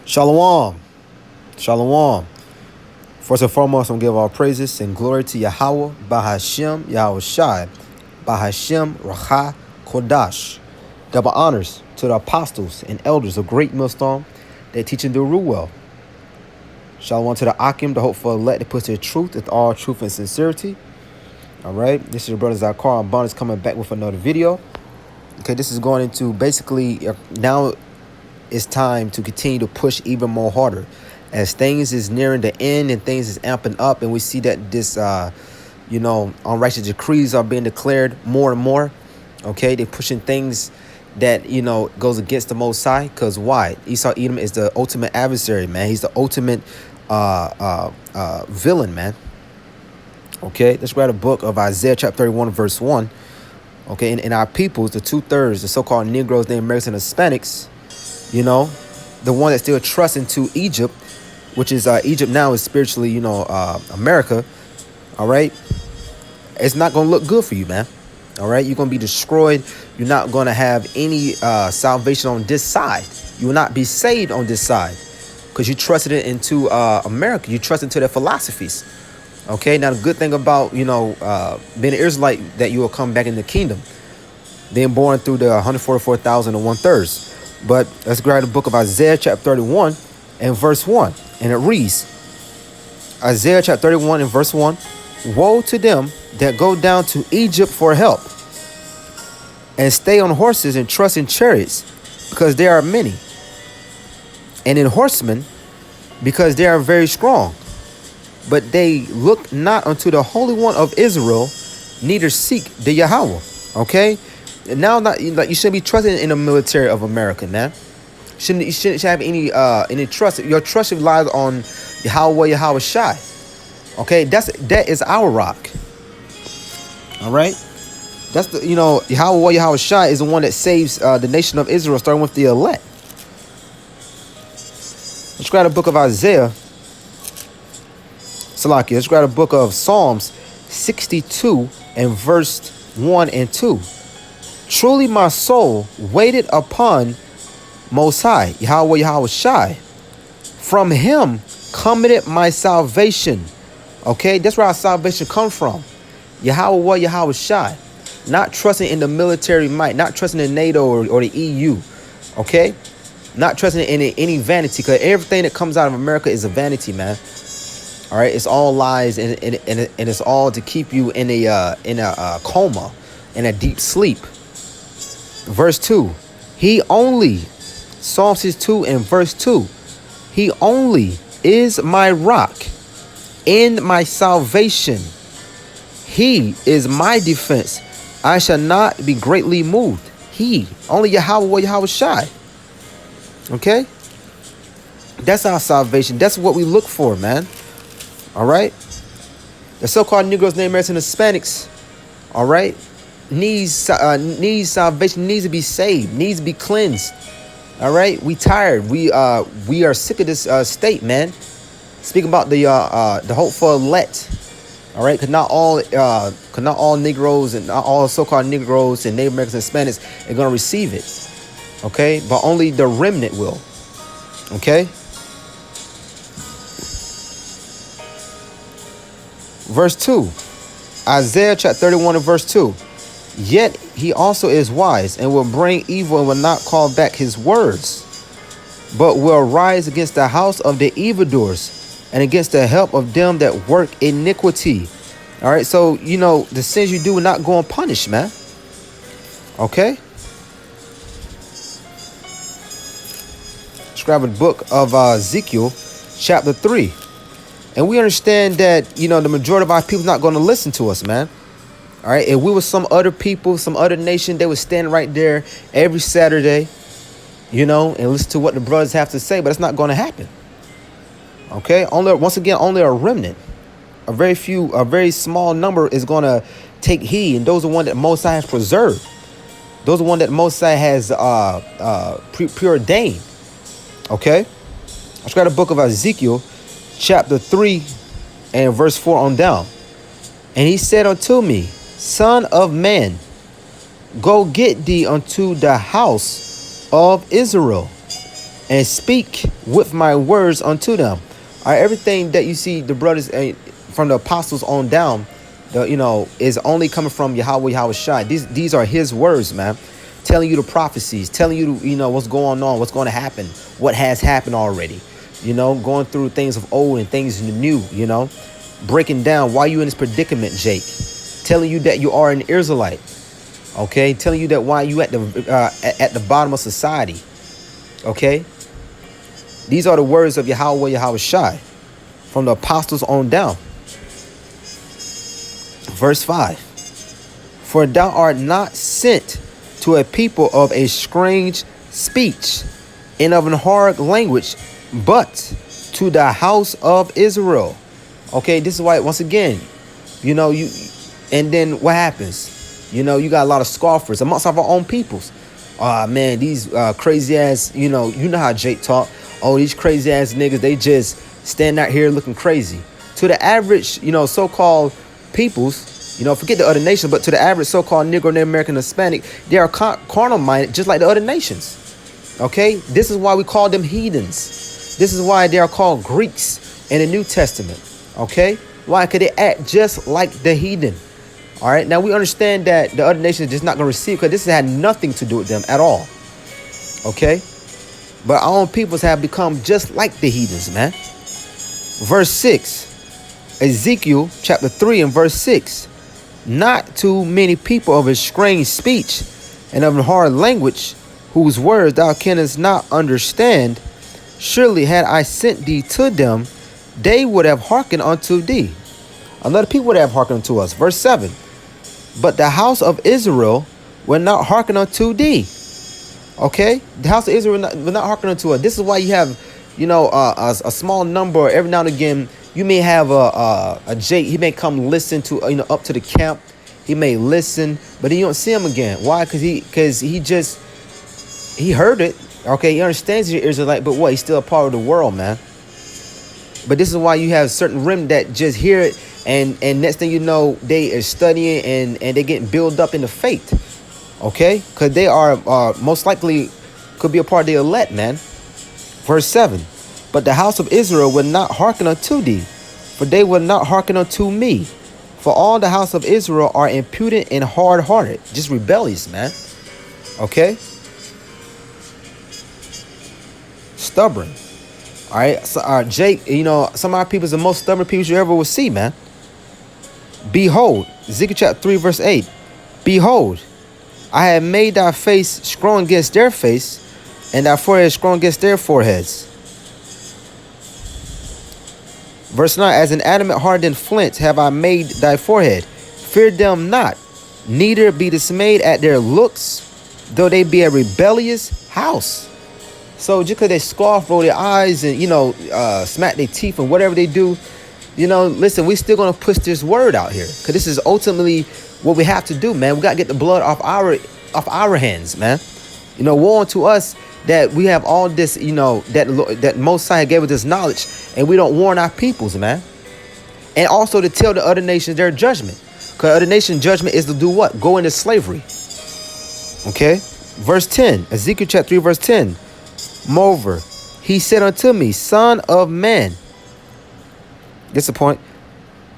Shalom. Shalom. First and foremost, I'm going to give all praises and glory to Yahweh, Bahashem, Yahweh Shai, Bahashem, Racha, Kodash. Double honors to the apostles and elders of Great Millstone that teach and do rule well. Shalom to the Akim, the hopeful elect that puts their truth with all truth and sincerity. All right, this is your brother Zakar and Bonus coming back with another video. Okay, this is going into basically now it's time to continue to push even more harder as things is nearing the end and things is amping up, and we see that this unrighteous decrees are being declared more and more. Okay, they're pushing things that goes against the Most High. Because why? Esau Edom is the ultimate adversary, man. He's the ultimate villain, man. Okay, let's read a book of Isaiah chapter 31 verse 1. Okay, in our peoples, the 2/3, the so-called Negroes, the Americans, and Hispanics, the one that still trusts into Egypt, which is Egypt now is spiritually, America. All right, it's not gonna look good for you, man. All right, you're gonna be destroyed. You're not gonna have any salvation on this side. You will not be saved on this side because you trusted it into America. You trust into their philosophies. Okay, now the good thing about being an Israelite, that you will come back in the kingdom, being born through the 144,000 and 1/3. But let's grab the book of Isaiah chapter 31 and verse 1, and it reads, Isaiah chapter 31 and verse 1: Woe to them that go down to Egypt for help, and stay on horses and trust in chariots, because there are many, and in horsemen, because they are very strong. But they look not unto the Holy One of Israel, neither seek the Yahweh. Okay, and now you shouldn't be trusting in the military of America, man. You shouldn't have any trust. Your trust lies on Yahweh Shai. Okay, that is our rock. All right, that's the Yahweh Shai is the one that saves the nation of Israel, starting with the elect. Let's grab the book of Isaiah. Salaki, let's grab a book of Psalms 62 and verse 1 and 2. Truly my soul waited upon Most High, Yahweh Shai. From him cometh my salvation. Okay, that's where our salvation comes from. Yahweh Shai. Not trusting in the military might, not trusting in NATO or the EU. Okay, not trusting in any vanity, because everything that comes out of America is a vanity, man. All right, it's all lies, and it's all to keep you in a coma, in a deep sleep. Verse 2, he only, Psalm 62 and verse 2, he only is my rock and my salvation. He is my defense. I shall not be greatly moved. He, only Yahweh Shai. Okay? That's our salvation. That's what we look for, man. All right, the so-called Negroes, native Americans, and Hispanics, all right, needs salvation, needs to be saved, needs to be cleansed. All right, we tired. We are sick of this state, man. Speaking about the hopeful elect. All right, because not all Negroes and not all so-called Negroes and Native Americans and Hispanics are gonna receive it. Okay, but only the remnant will. Okay. Verse 2, Isaiah chapter 31 and verse 2. Yet he also is wise and will bring evil and will not call back his words, but will rise against the house of the evildoers and against the help of them that work iniquity. All right, so, the sins you do will not go unpunished, man. Okay? Let's grab the book of Ezekiel chapter 3. And we understand that, the majority of our people not going to listen to us, man. All right. If we were some other people, some other nation, they would stand right there every Saturday, and listen to what the brothers have to say. But it's not going to happen. Okay. Only a remnant, a very small number is going to take heed. And those are the ones that Most High has preserved. Those are the ones that Most High has preordained. Okay. Let's grab the book of Ezekiel chapter 3 and verse 4 on down. And he said unto me, Son of man, go get thee unto the house of Israel, and speak with my words unto them. All right, everything that you see the brothers from the apostles on down, is only coming from Yahweh Shai. These are his words, man. Telling you the prophecies, telling you, what's going on, what's going to happen, what has happened already. Going through things of old and things new, breaking down why you in this predicament, Jake. Telling you that you are an Israelite. Okay, telling you that why you at the bottom of society. Okay, these are the words of Yahweh Shai from the apostles on down. Verse 5. For thou art not sent to a people of a strange speech and of an hard language, but to the house of Israel. Okay, this is why, once again, and then what happens? You got a lot of scoffers amongst our own peoples. Man, these crazy ass, you know how Jake talk. Oh, these crazy ass niggas, they just stand out here looking crazy. To the average, so-called peoples, forget the other nations, but to the average so-called Negro, Native American, Hispanic, they are carnal-minded just like the other nations. Okay? This is why we call them heathens. This is why they are called Greeks in the New Testament. Okay? Why? Because they act just like the heathen. All right? Now, we understand that the other nations are just not going to receive, because this had nothing to do with them at all. Okay? But our own peoples have become just like the heathens, man. Verse 6. Ezekiel chapter 3 and verse 6. Not too many people of a strange speech and of a hard language, whose words thou canst not understand, surely had I sent thee to them, they would have hearkened unto thee. Another people would have hearkened unto us. Verse 7. But the house of Israel will not hearken unto thee. Okay? The house of Israel will not hearken unto us. This is why you have, a small number every now and again. You may have a Jake. He may come listen to, up to the camp. He may listen, but you don't see him again. Why? Because he heard it. Okay, he understands he's an Israelite, but what? He's still a part of the world, man. But this is why you have certain remnant that just hear it, and next thing you know, they are studying and they getting built up in the faith. Okay, because they are most likely could be a part of the elect, man. Verse 7. But the house of Israel will not hearken unto thee, for they will not hearken unto me. For all the house of Israel are impudent and hard-hearted, just rebellious, man. Okay? Stubborn. All right? So, Jake, some of our people is the most stubborn people you ever will see, man. Behold, Ezekiel chapter 3, verse 8. Behold, I have made thy face strong against their face, and thy forehead strong against their foreheads. Verse 9, as an adamant hardened flint have I made thy forehead. Fear them not, neither be dismayed at their looks, though they be a rebellious house. So just because they scoff, roll their eyes, and, smack their teeth and whatever they do, listen, we still going to push this word out here. Because this is ultimately what we have to do, man. We got to get the blood off our hands, man. Woe unto us that we have all this, that Most High gave us this knowledge, and we don't warn our peoples, man. And also to tell the other nations their judgment. Because other nation judgment is to do what? Go into slavery. Okay? Verse 10. Ezekiel chapter 3, verse 10. Moreover, he said unto me, Son of man. This is the point.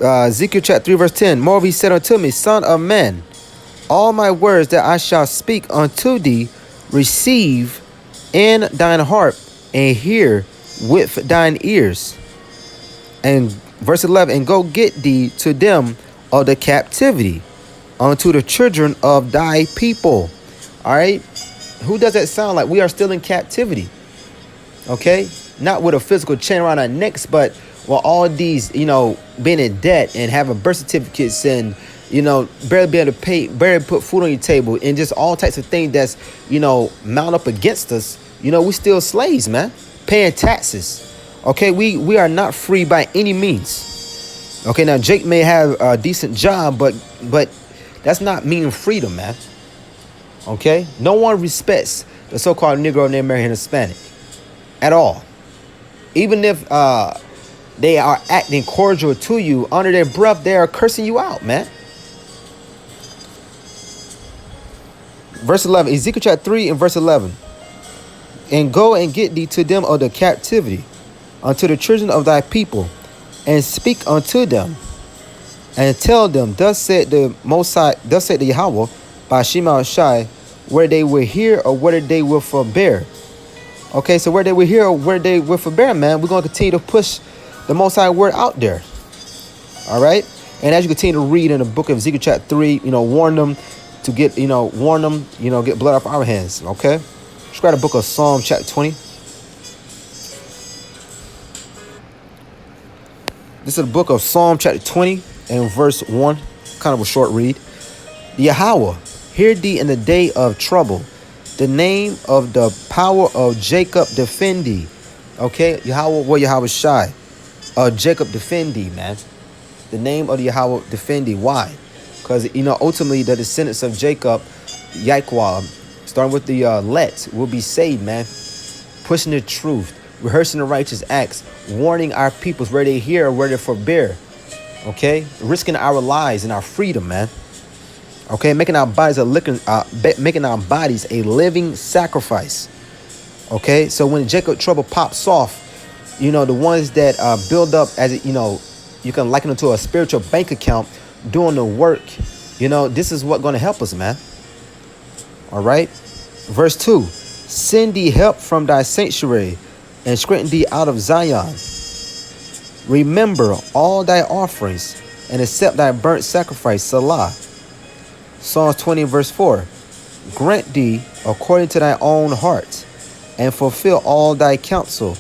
Ezekiel chapter 3, verse 10. Moreover, he said unto me, Son of man, all my words that I shall speak unto thee, receive in thine heart, and hear with thine ears. And verse 11, and go get thee to them of the captivity, unto the children of thy people. All right? Who does that sound like? We are still in captivity. Okay? Not with a physical chain around our necks, but while all these, being in debt and having birth certificates and, barely be able to pay, barely put food on your table, and just all types of things that's, mount up against us. We still slaves, man. Paying taxes. Okay, we are not free by any means. Okay, now Jake may have a decent job, but that's not meaning freedom, man. Okay, no one respects the so-called Negro, Native American, Hispanic at all. Even if they are acting cordial to you, under their breath, they are cursing you out, man. Verse 11, Ezekiel chapter 3 and verse 11. And go and get thee to them of the captivity, unto the children of thy people, and speak unto them, and tell them, thus said the Most High, thus said the Yahweh, by Shema Shai, where they will hear or whether they will forbear. Okay, so where they will hear or where they will forbear, man, we're going to continue to push the Most High word out there. All right? And as you continue to read in the book of Ezekiel chapter 3, warn them to get, get blood off our hands. Okay? Let's grab the book of Psalm chapter 20. This is the book of Psalm chapter 20 and verse 1. Kind of a short read. Yahweh, hear thee in the day of trouble. The name of the power of Jacob defend thee. Okay? Yahweh, what Yahweh Shai. Jacob defend thee, man. The name of the Yahweh defend thee. Why? Because, ultimately the descendants of Jacob, Yahweh, starting with the Let, will be saved, man. Pushing the truth, rehearsing the righteous acts, warning our peoples where they hear or where they forbear. Okay? Risking our lives and our freedom, man. Okay? Making our bodies a living sacrifice. Okay? So when Jacob trouble pops off, the ones that build up as you can liken them to a spiritual bank account doing the work. This is what's going to help us, man. All right. Verse 2. Send thee help from thy sanctuary and strengthen thee out of Zion. Remember all thy offerings and accept thy burnt sacrifice. Salah. Psalms 20 verse 4. Grant thee according to thy own heart and fulfill all thy counsel.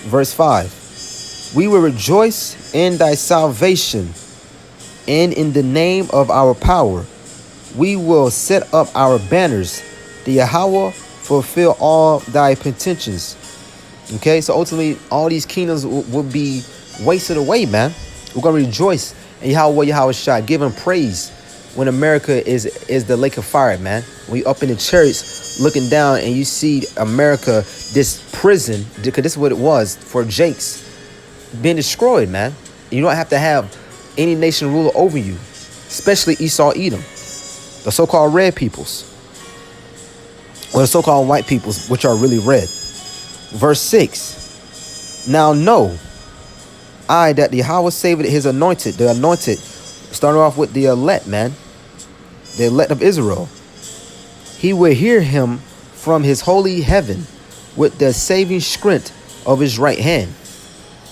Verse 5. We will rejoice in thy salvation, and in the name of our power we will set up our banners. The Yahweh fulfill all thy petitions. Okay, so ultimately all these kingdoms will be wasted away, man. We're going to rejoice in Yahweh Shai, give him praise when America is the lake of fire, man. When you up in the church looking down and you see America, this prison, because this is what it was for Jakes, being destroyed, man. You don't have to have any nation ruler over you, especially Esau, Edom, the so-called red peoples, or the so-called white peoples, which are really red. Verse 6. Now know I that the Yahweh saved his anointed, the anointed, starting off with the elect, man, the elect of Israel. He will hear him from his holy heaven with the saving strength of his right hand.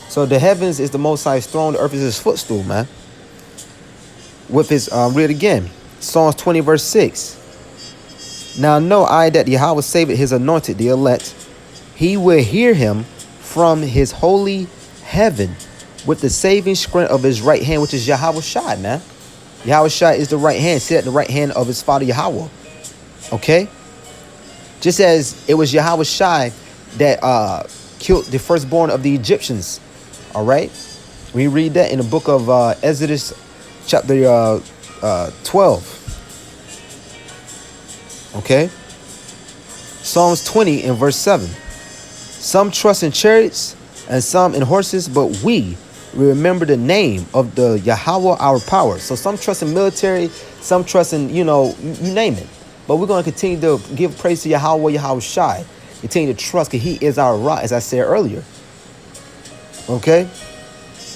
So the heavens is the Most High's throne, the earth is his footstool, man. With his, read again, Psalms 20 verse 6. Now know I that Yahweh saved his anointed, the elect. He will hear him from his holy heaven with the saving strength of his right hand, which is Yahweh Shai, man. Yahweh Shai is the right hand, sit at the right hand of his father Yahweh. Okay? Just as it was Yahweh Shai that killed the firstborn of the Egyptians. All right? We read that in the book of Exodus chapter 12. Okay? Psalms 20 and verse 7. Some trust in chariots and some in horses, but we remember the name of the Yahweh our power. So some trust in military, some trust in, you name it. But we're going to continue to give praise to Yahweh Shai. Continue to trust because he is our rock, as I said earlier. Okay?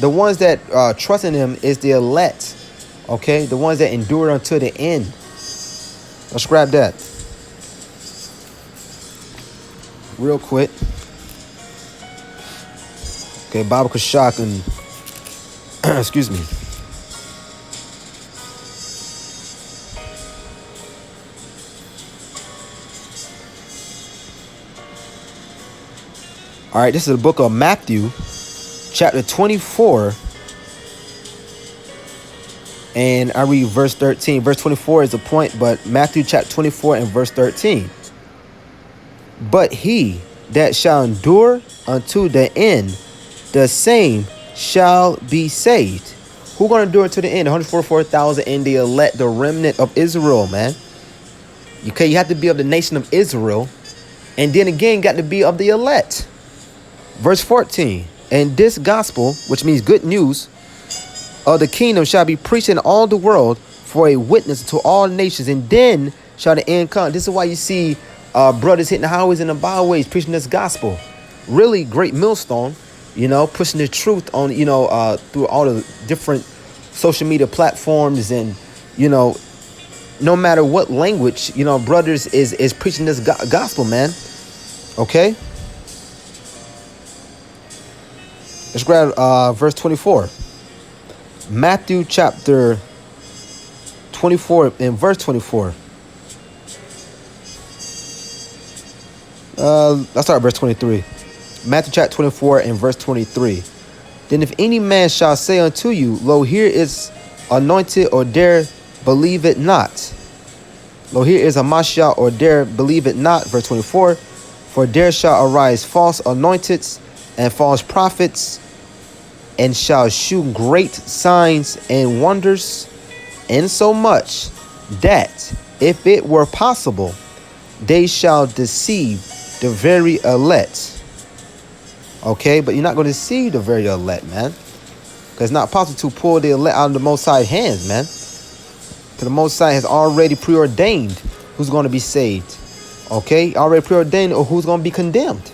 The ones that trust in him is the elect. Okay? The ones that endure until the end. Let's grab that real quick. Okay, Baba Kashak and excuse me. All right, this is the book of Matthew, chapter 24. And I read verse 13. Verse 24 is the point, but Matthew chapter 24 and verse 13. But he that shall endure unto the end, the same shall be saved. Who going to endure to the end? 144,000 in the elect, the remnant of Israel, man. Okay, you have to be of the nation of Israel. And then again, you got to be of the elect. Verse 14. And this gospel, which means good news, of the kingdom shall be preached in all the world for a witness to all nations, and then shall the end come. This is why you see brothers hitting the highways and the byways, preaching this gospel. Really great millstone, pushing the truth on, through all the different social media platforms and, no matter what language, brothers is preaching this gospel, man. Okay? Let's grab verse 24. Matthew chapter 24 and verse 24. Let's start at verse 23. Matthew chapter 24 and verse 23. Then if any man shall say unto you, Lo, here is anointed, or there believe it not. Lo, here is a Mashiach, or there believe it not. Verse 24. For there shall arise false anointed and false prophets, and shall shew great signs and wonders, insomuch that, if it were possible, they shall deceive the very elect. Okay, but you're not going to deceive the very elect, man. Because it's not possible to pull the elect out of the Most High's hands, man. Because the Most High has already preordained who's going to be saved. Okay, already preordained or who's going to be condemned.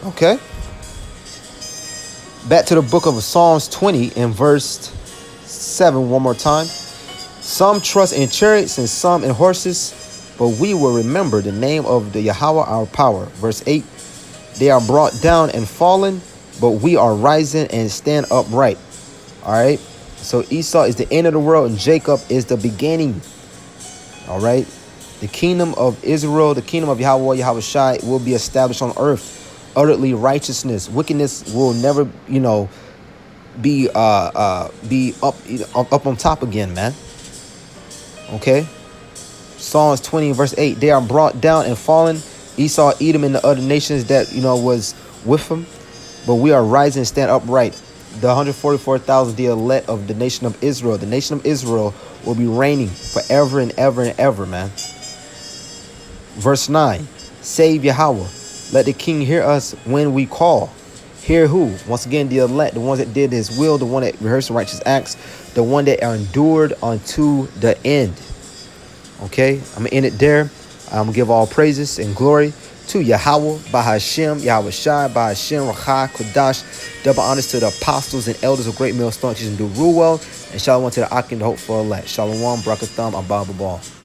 Okay. Back to the book of Psalms 20 and verse 7 one more time. Some trust in chariots and some in horses, but we will remember the name of the Yahweh our power. Verse 8. They are brought down and fallen, but we are rising and stand upright. All right. So Esau is the end of the world and Jacob is the beginning. All right. The kingdom of Israel, the kingdom of Yahweh, Yahweh Shai, will be established on earth. Utterly righteousness, wickedness will never, be up on top again, man. Okay. Psalms 20 verse 8. They are brought down and fallen. Esau, Edom, and the other nations that was with him, but we are rising and stand upright. The 144,000, the elect of the nation of Israel. The nation of Israel will be reigning forever and ever and ever, man. Verse 9. Save Yahweh. Let the king hear us when we call. Hear who? Once again, the elect, the ones that did his will, the one that rehearsed the righteous acts, the one that endured unto the end. Okay, I'm going to end it there. I'm going to give all praises and glory to Yahweh, Bahashem, Yahweh Shai, Bahashem, Rachai, Kodash. Double honors to the apostles and elders of Great Millstone, teaching do rule well. And shalom to the Akim, the hope for elect. Shalom, Brakatham, Abba Ball.